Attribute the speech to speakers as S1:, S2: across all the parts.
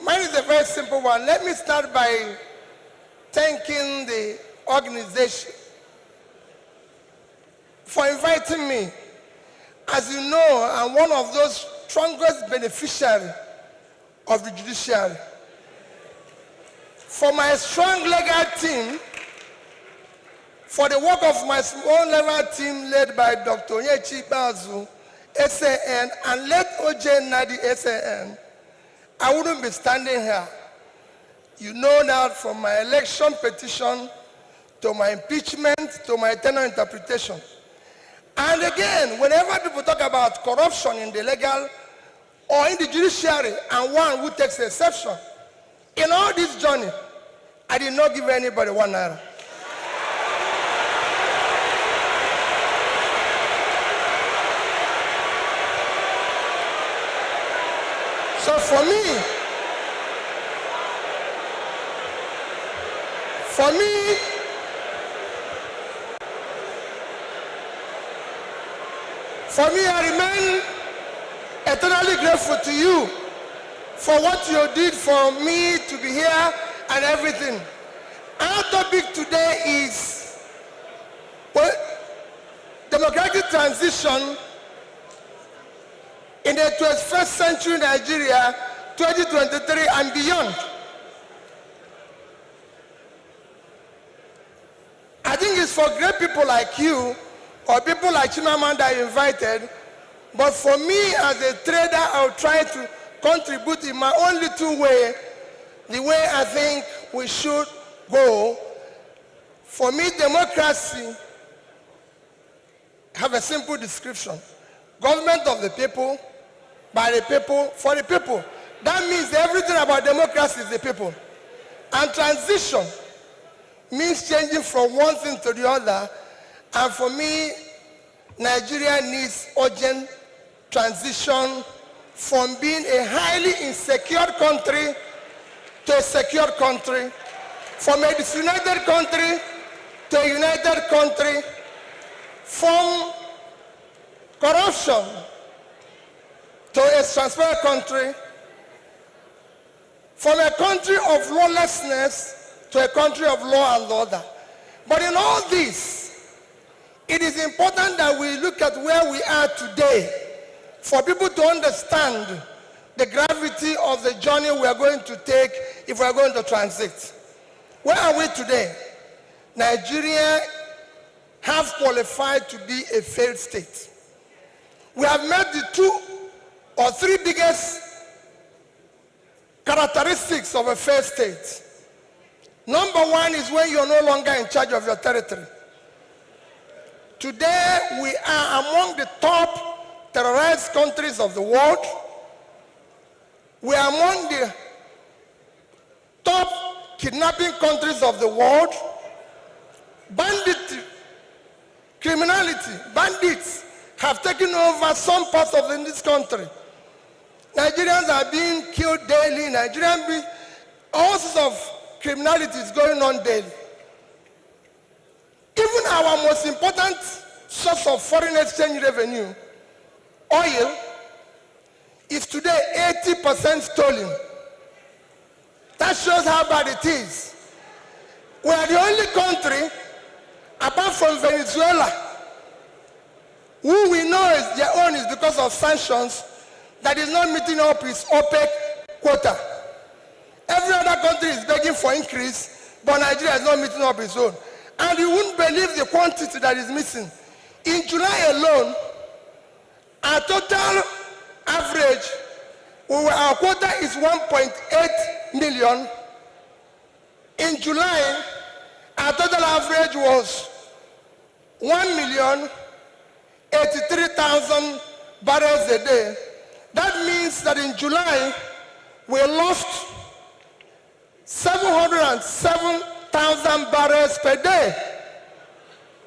S1: Mine is a very simple one. Let me start by thanking the organization for inviting me. As you know, I'm one of those strongest beneficiaries of the judiciary. For my strong legal team, for the work of my small legal team led by Dr. Onyechi Bazu, SAN, and led OJ Nadi, SAN, I wouldn't be standing here. You know that from my election petition to my impeachment to my tenure interpretation. And again, whenever people talk about corruption in the legal or in the judiciary, and one who takes exception, in all this journey, I did not give anybody 1 naira. So for me, I remain eternally grateful to you for what you did for me to be here and everything. Our topic today is democratic transition in the 21st century Nigeria, 2023 and beyond. I think it's for great people like you or people like Chimamanda you invited, but for me as a trader, I'll try to contribute in my own little way, the way I think we should go. For me, democracy have a simple description. Government of the people, by the people, for the people. That means everything about democracy is the people. And transition means changing from one thing to the other. And for me, Nigeria needs urgent transition from being a highly insecure country to a secure country, from a disunited country to a united country, from corruption to a transparent country, from a country of lawlessness to a country of law and order. But in all this, it is important that we look at where we are today for people to understand the gravity of the journey we are going to take if we are going to transit. Where are we today? Nigeria have qualified to be a failed state. We have met the 2 or 3 biggest characteristics of a failed state. Number 1 is when you're no longer in charge of your territory. Today, we are among the top terrorized countries of the world. We are among the top kidnapping countries of the world. Banditry, criminality, bandits have taken over some parts of this country. Nigerians are being killed daily. All sorts of criminality is going on daily. Even our most important source of foreign exchange revenue, oil, is today 80% stolen. That shows how bad it is. We are the only country, apart from Venezuela, who we know is their own is because of sanctions, that is not meeting up its OPEC quota. Every other country is begging for increase, but Nigeria is not meeting up its own. And you wouldn't believe the quantity that is missing. In July alone, our total average, our quota is 1.8 million. In July, our total average was 1,083,000 barrels a day. That means that in July, we lost 707,000 barrels per day.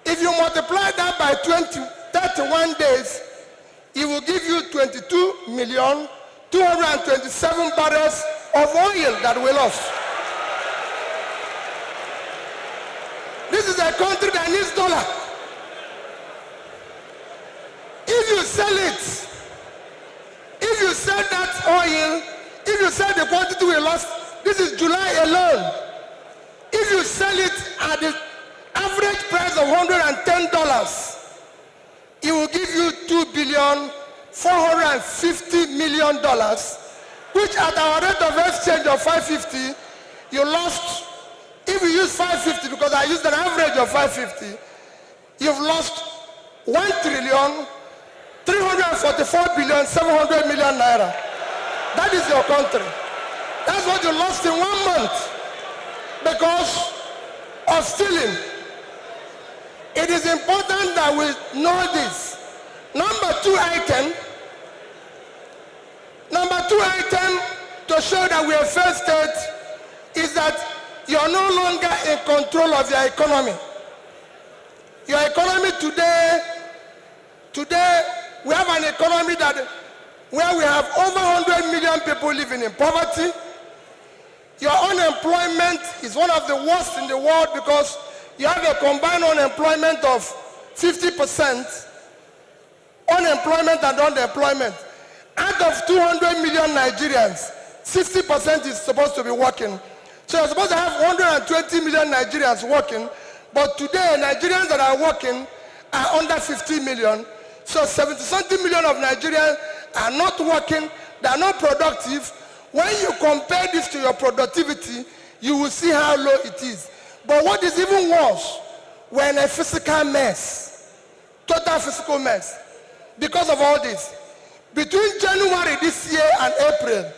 S1: If you multiply that by 31 days, it will give you 22,227,000 barrels of oil that we lost. This is a country that needs dollar. If you sell it, if you sell that oil, if you you sell the quantity we lost, this is July alone. If you sell it at the average price of $110, it will give you $2,450,000,000, which at our rate of exchange of 550, you lost. If you use 550, because I used an average of 550, you've lost 1,344,700,000,000 naira. That is your country. That's what you lost in 1 month because of stealing. It is important that we know this. Number two item to show that we are failed state is that you are no longer in control of your economy. Your economy today, we have an economy where we have over 100 million people living in poverty. Your unemployment is one of the worst in the world because you have a combined unemployment of 50%, unemployment and underemployment. Out of 200 million Nigerians, 60% is supposed to be working. So you're supposed to have 120 million Nigerians working, but today Nigerians that are working are under 50 million. So 70-something million of Nigerians are not working, they are not productive. When you compare this to your productivity, you will see how low it is. But what is even worse, we're in a physical mess, total physical mess, because of all this. Between January this year and April,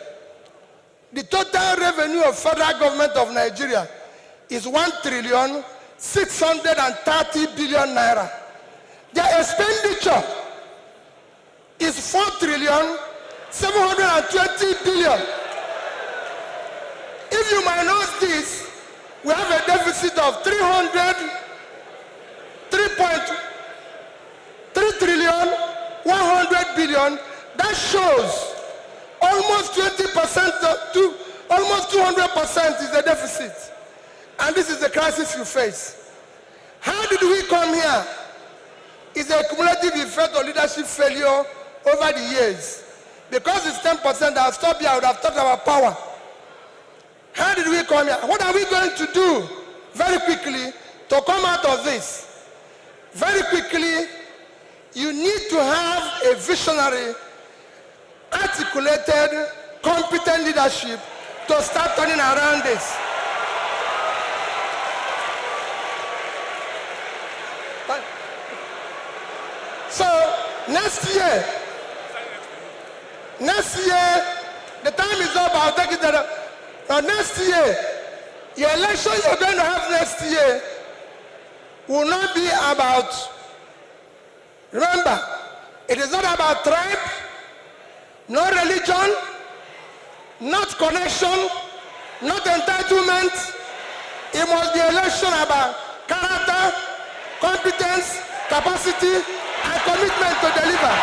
S1: the total revenue of federal government of Nigeria is 1,630,000,000,000 naira. Their expenditure is 4,720,000,000,000. If you minus this, we have a deficit of 3.100,000,000,000. That shows almost 20% to almost 200% is the deficit. And this is the crisis you face. How did we come here? It's a cumulative effect of leadership failure over the years. Because it's 10%, I'll stop here, I would have talked about power. How did we come here? What are we going to do very quickly to come out of this? Very quickly, you need to have a visionary, articulated, competent leadership to start turning around this. So next year, the time is up, I'll take it there. Next year, your election you're going to have next year will not be about, remember, it is not about tribe, no religion, not connection, not entitlement. It must be election about character, competence, capacity, and commitment to deliver.